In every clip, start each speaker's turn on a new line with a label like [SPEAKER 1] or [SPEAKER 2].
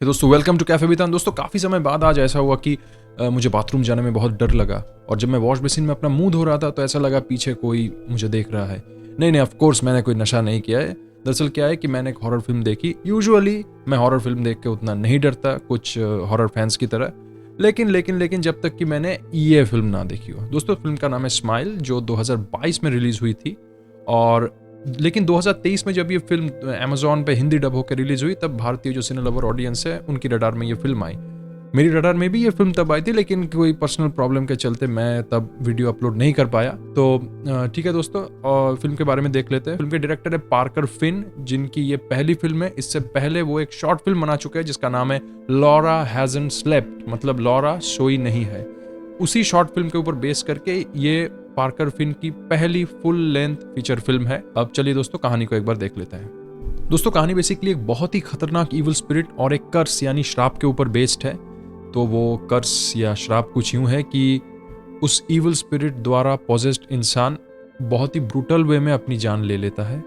[SPEAKER 1] दोस्तों welcome to cafe वितान। दोस्तों काफ़ी समय बाद आज ऐसा हुआ कि मुझे बाथरूम जाने में बहुत डर लगा और जब मैं वॉश बेसिन में अपना मुंह धो रहा था तो ऐसा लगा पीछे कोई मुझे देख रहा है। नहीं, ऑफ कोर्स मैंने कोई नशा नहीं किया है। दरअसल क्या है कि मैंने एक हॉरर फिल्म देखी। यूजुअली मैं हॉरर फिल्म देख के उतना नहीं डरता, कुछ हॉरर फैंस की तरह। लेकिन जब तक कि मैंने ये फिल्म ना देखी हो। दोस्तों फिल्म का नाम है स्माइल, जो 2022 में रिलीज़ हुई थी। और लेकिन 2023 में जब ये फिल्म अमेजॉन पे हिंदी डब होकर रिलीज हुई तब भारतीय जो सिने लवर ऑडियंस है उनकी रडार में ये फिल्म आई। मेरी रडार में भी ये फिल्म तब आई थी, लेकिन कोई पर्सनल प्रॉब्लम के चलते मैं तब वीडियो अपलोड नहीं कर पाया। तो ठीक है दोस्तों, और फिल्म के बारे में देख लेते हैं। फिल्म के डायरेक्टर है पार्कर फिन, जिनकी ये पहली फिल्म है। इससे पहले वो एक शॉर्ट फिल्म बना चुके हैं जिसका नाम है लॉरा हैजंट स्लेप्ट, मतलब लॉरा सोई नहीं है। उसी शॉर्ट फिल्म के ऊपर बेस करके ये पार्कर फिन की पहली फुल लेंथ फीचर फिल्म है। अब चलिए दोस्तों कहानी को एक बार देख लेते हैं। दोस्तों कहानी बेसिकली एक बहुत ही खतरनाक इविल स्पिरिट और एक कर्स यानी श्राप के ऊपर बेस्ड है। तो वो कर्स या श्राप कुछ यूं है कि उस इविल स्पिरिट द्वारा पॉजेस्ड इंसान बहुत ही ब्रूटल वे में अपनी जान ले लेता है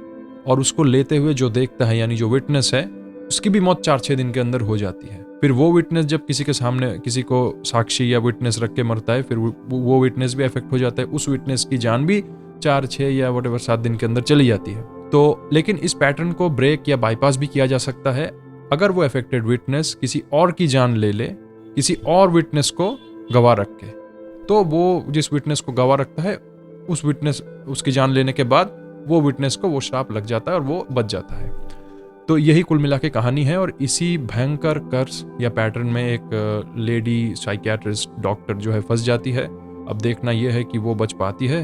[SPEAKER 1] और उसको लेते हुए जो देखता है यानी जो विटनेस है उसकी भी मौत 4-6 दिन के अंदर हो जाती है। फिर वो विटनेस जब किसी के सामने किसी को साक्षी या विटनेस रख के मरता है, फिर वो विटनेस भी अफेक्ट हो जाता है। उस विटनेस की जान भी 4-6 या वटेवर 7 दिन के अंदर चली जाती है। तो लेकिन इस पैटर्न को ब्रेक या बाईपास भी किया जा सकता है अगर वो अफेक्टेड विटनेस किसी और की जान ले ले, किसी और विटनेस को गवाह रख के। तो वो जिस विटनेस को गवाह रखता है उस विटनेस उसकी जान लेने के बाद वो विटनेस को वो श्राप लग जाता है और वो बच जाता है। तो यही कुल मिला के कहानी है। और इसी भयंकर कर्स या पैटर्न में एक लेडी साइकियाट्रिस्ट डॉक्टर जो है फंस जाती है। अब देखना यह है कि वो बच पाती है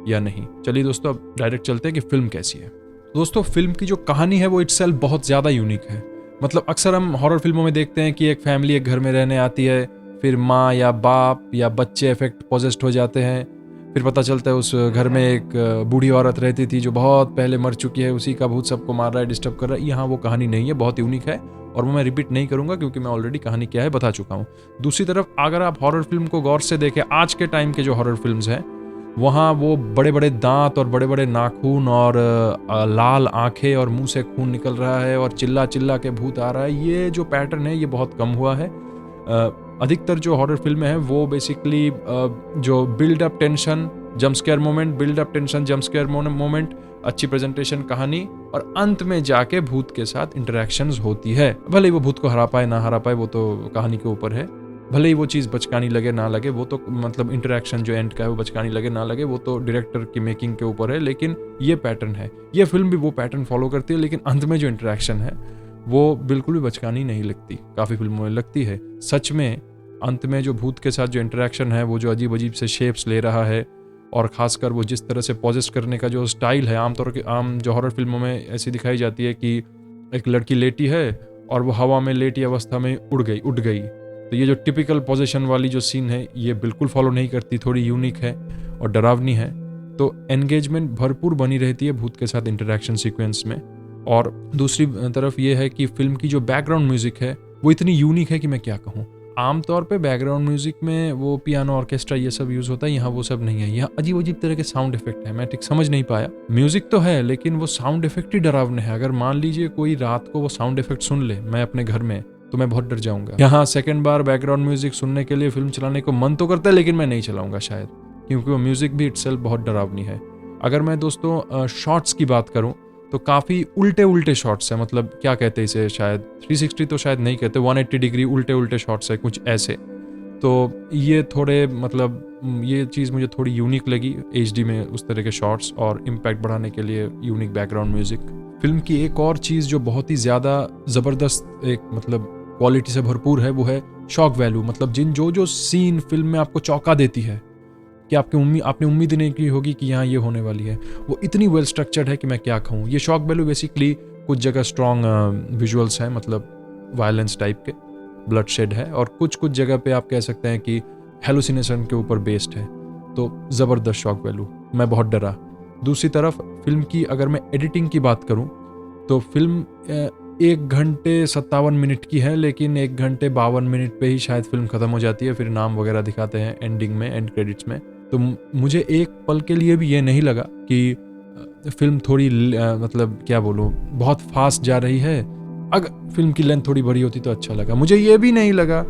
[SPEAKER 1] या नहीं। चलिए दोस्तों अब डायरेक्ट चलते हैं कि फिल्म कैसी है। दोस्तों फिल्म की जो कहानी है वो इटसेल्फ बहुत ज़्यादा यूनिक है। मतलब अक्सर हम हॉरर फिल्मों में देखते हैं कि एक फैमिली एक घर में रहने आती है, फिर माँ या बाप या बच्चे इफेक्ट पॉजेस्ड हो जाते हैं। फिर पता चलता है उस घर में एक बूढ़ी औरत रहती थी जो बहुत पहले मर चुकी है, उसी का भूत सबको मार रहा है, डिस्टर्ब कर रहा है। यहाँ वो कहानी नहीं है, बहुत यूनिक है और वो मैं रिपीट नहीं करूंगा क्योंकि मैं ऑलरेडी कहानी क्या है बता चुका हूँ। दूसरी तरफ अगर आप हॉरर फिल्म को गौर से देखें, आज के टाइम के जो हॉरर फिल्म्स हैं वहाँ वो बड़े बड़े दांत और बड़े बड़े नाखून और लाल आंखें और मुंह से खून निकल रहा है और चिल्ला चिल्ला के भूत आ रहा है, ये जो पैटर्न है ये बहुत कम हुआ है। अधिकतर जो हॉरर फिल्में हैं वो बेसिकली जो build up tension jump scare moment, build up tension jump scare moment, अच्छी प्रेजेंटेशन, कहानी और अंत में जाके भूत के साथ इंटरेक्शंस होती है। भले ही वो भूत को हरा पाए ना हरा पाए वो तो कहानी के ऊपर है। भले ही वो चीज़ बचकानी लगे ना लगे वो तो मतलब इंटरेक्शन जो एंड का है वो बचकानी लगे ना लगे वो तो डायरेक्टर की मेकिंग के ऊपर है। लेकिन ये पैटर्न है, ये फिल्म भी वो पैटर्न फॉलो करती है, लेकिन अंत में जो इंटरेक्शन है वो बिल्कुल भी बचकानी नहीं लगती। काफ़ी फिल्मों में लगती है। सच में अंत में जो भूत के साथ जो इंटरेक्शन है वो जो अजीब अजीब से शेप्स ले रहा है और खासकर वो जिस तरह से पॉजेस करने का जो स्टाइल है, आम जो हॉरर फिल्मों में ऐसी दिखाई जाती है कि एक लड़की लेटी है और वो हवा में लेटी अवस्था में उड़ गई। तो ये जो टिपिकल पोजीशन वाली जो सीन है ये बिल्कुल फॉलो नहीं करती, थोड़ी यूनिक है और डरावनी है। तो एंगेजमेंट भरपूर बनी रहती है भूत के साथ इंटरेक्शन सीक्वेंस में। और दूसरी तरफ ये है कि फिल्म की जो बैकग्राउंड म्यूजिक है वो इतनी यूनिक है कि मैं क्या कहूँ। आमतौर पे बैकग्राउंड म्यूजिक में वो पियानो ऑर्केस्ट्रा ये सब यूज होता है, यहाँ वो सब नहीं है। यहाँ अजीब अजीब तरह के साउंड इफेक्ट है, मैं ठीक समझ नहीं पाया। म्यूजिक तो है लेकिन वो साउंड इफेक्ट ही डरावने है। अगर मान लीजिए कोई रात को वो साउंड इफेक्ट सुन ले मैं अपने घर में तो मैं बहुत डर जाऊंगा। यहाँ सेकंड बार बैकग्राउंड म्यूजिक सुनने के लिए फिल्म चलाने को मन तो करता है लेकिन मैं नहीं चलाऊंगा शायद, क्योंकि वो म्यूजिक भी इटसेल्फ बहुत डरावनी है। अगर मैं दोस्तों शॉट्स की बात करूं तो काफ़ी उल्टे शॉट्स हैं। मतलब क्या कहते हैं इसे, शायद 360 तो शायद नहीं कहते, 180 डिग्री उल्टे शॉट्स है कुछ ऐसे। तो ये थोड़े मतलब ये चीज़ मुझे थोड़ी यूनिक लगी HD में, उस तरह के शॉट्स और इम्पैक्ट बढ़ाने के लिए यूनिक बैकग्राउंड म्यूजिक। फिल्म की एक और चीज़ जो बहुत ही ज़्यादा ज़बरदस्त एक मतलब क्वालिटी से भरपूर है वो है शॉक वैल्यू। मतलब जो सीन फिल्म में आपको चौंका देती है कि आपने उम्मीद नहीं की होगी कि यहाँ ये होने वाली है, वो इतनी वेल स्ट्रक्चर्ड है कि मैं क्या कहूँ। ये शॉक वैल्यू बेसिकली कुछ जगह स्ट्रॉन्ग विजुअल्स हैं, मतलब वायलेंस टाइप के, ब्लड शेड है, और कुछ जगह पे आप कह सकते हैं कि हेलुसिनेशन के ऊपर बेस्ड है। तो ज़बरदस्त शॉक वैल्यू, मैं बहुत डरा। दूसरी तरफ फिल्म की अगर मैं एडिटिंग की बात करूँ तो फिल्म 1 घंटे 57 मिनट की है, लेकिन 1 घंटे 52 मिनट पे ही शायद फिल्म ख़त्म हो जाती है। फिर नाम वगैरह दिखाते हैं एंडिंग में, एंड क्रेडिट्स में। तो मुझे एक पल के लिए भी ये नहीं लगा कि फिल्म थोड़ी मतलब क्या बोलूँ बहुत फास्ट जा रही है अगर फिल्म की लेंथ थोड़ी बड़ी होती तो अच्छा लगा। मुझे ये भी नहीं लगा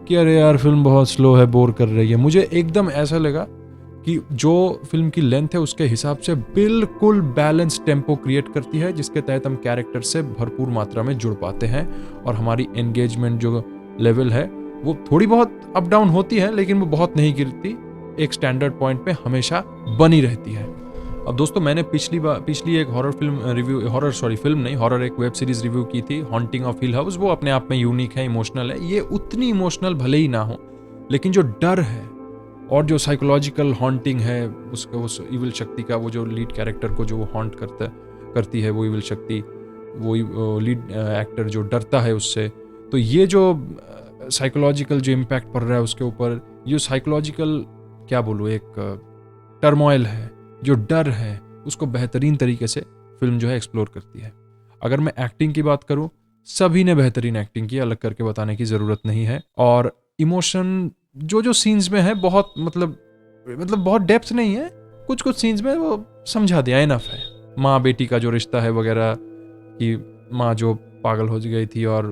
[SPEAKER 1] कि अरे यार फिल्म बहुत स्लो है, बोर कर रही है। मुझे एकदम ऐसा लगा कि जो फिल्म की लेंथ है उसके हिसाब से बिल्कुल बैलेंस टेम्पो क्रिएट करती है, जिसके तहत हम कैरेक्टर से भरपूर मात्रा में जुड़ पाते हैं और हमारी एंगेजमेंट जो लेवल है वो थोड़ी बहुत अप डाउन होती है, लेकिन वो बहुत नहीं गिरती, एक स्टैंडर्ड पॉइंट पे हमेशा बनी रहती है। अब दोस्तों मैंने पिछली एक हॉरर एक वेब सीरीज रिव्यू की थी, हॉन्टिंग ऑफ हिल हाउस। वो अपने आप में यूनिक है, इमोशनल है। ये उतनी इमोशनल भले ही ना हो, लेकिन जो डर है और जो साइकोलॉजिकल हॉन्टिंग है उसका, उस इविल शक्ति का, वो जो लीड कैरेक्टर को जो हॉन्ट करती है वो इविल शक्ति, वो लीड एक्टर जो डरता है उससे, तो ये जो साइकोलॉजिकल जो इम्पैक्ट पड़ रहा है उसके ऊपर, ये साइकोलॉजिकल क्या बोलूँ, एक टर्मोइल है, जो डर है, उसको बेहतरीन तरीके से फिल्म जो है एक्सप्लोर करती है। अगर मैं एक्टिंग की बात करूं, सभी ने बेहतरीन एक्टिंग की, अलग करके बताने की ज़रूरत नहीं है। और इमोशन जो सीन्स में है बहुत मतलब बहुत डेप्थ नहीं है, कुछ सीन्स में वो समझा दिया, इनफ है। माँ बेटी का जो रिश्ता है वगैरह, कि माँ जो पागल हो गई थी और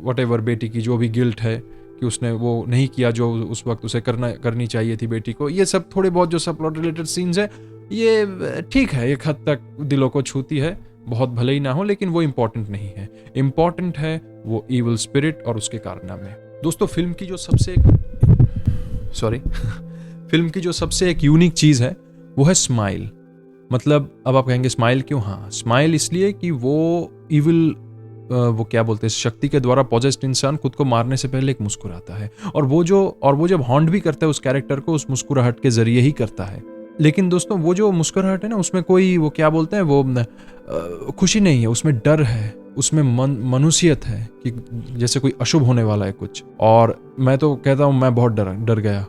[SPEAKER 1] वटेवर बेटी की जो भी गिल्ट है कि उसने वो नहीं किया जो उस वक्त उसे करनी चाहिए थी बेटी को, ये सब थोड़े बहुत जो सब प्लॉट रिलेटेड सीन्स है, ये ठीक है, एक हद तक दिलों को छूती है, बहुत भले ही ना हो, लेकिन वो इम्पोर्टेंट नहीं है। इम्पोर्टेंट है वो इविल स्पिरिट और उसके कारनामे। दोस्तों फिल्म की जो सबसे एक यूनिक चीज है वो है स्माइल। मतलब अब आप कहेंगे स्माइल क्यों? हाँ, स्माइल इसलिए कि वो इविल वो क्या बोलते हैं, शक्ति के द्वारा पॉजेस्ड इंसान खुद को मारने से पहले एक मुस्कुराता है, और वो जब हॉन्ट भी करता है उस कैरेक्टर को, उस मुस्कुराहट के जरिए ही करता है। लेकिन दोस्तों वो जो मुस्कुराहट है ना, उसमें कोई वो क्या बोलते हैं, वो खुशी नहीं है, उसमें डर है, उसमें मनुष्यत है, कि जैसे कोई अशुभ होने वाला है कुछ। और मैं तो कहता हूँ मैं बहुत डर गया।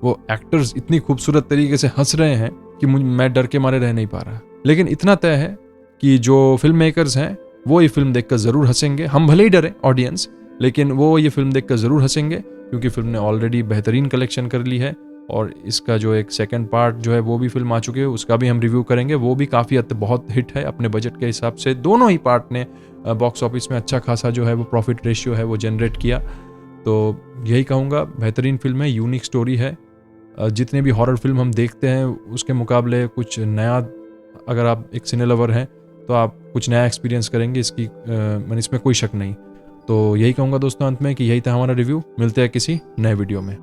[SPEAKER 1] वो एक्टर्स इतनी खूबसूरत तरीके से हंस रहे हैं कि मैं डर के मारे रह नहीं पा रहा। लेकिन इतना तय है कि जो फिल्म मेकर्स हैं वो ये फिल्म देखकर ज़रूर हंसेंगे। हम भले ही डरें ऑडियंस, लेकिन वो ये फिल्म देखकर ज़रूर हंसेंगे, क्योंकि फिल्म ने ऑलरेडी बेहतरीन कलेक्शन कर ली है। और इसका जो एक सेकंड पार्ट जो है वो भी फिल्म आ चुकी है, उसका भी हम रिव्यू करेंगे। वो भी काफ़ी बहुत हिट है अपने बजट के हिसाब से। दोनों ही पार्ट ने बॉक्स ऑफिस में अच्छा खासा जो है वो प्रॉफिट रेशियो है वो जनरेट किया। तो यही कहूँगा, बेहतरीन फिल्म है, यूनिक स्टोरी है। जितने भी हॉरर फिल्म हम देखते हैं उसके मुकाबले कुछ नया, अगर आप एक सिने लवर हैं तो आप कुछ नया एक्सपीरियंस करेंगे, मैंने इसमें कोई शक नहीं। तो यही कहूँगा दोस्तों अंत में कि यही था हमारा रिव्यू। मिलते हैं किसी नए वीडियो में।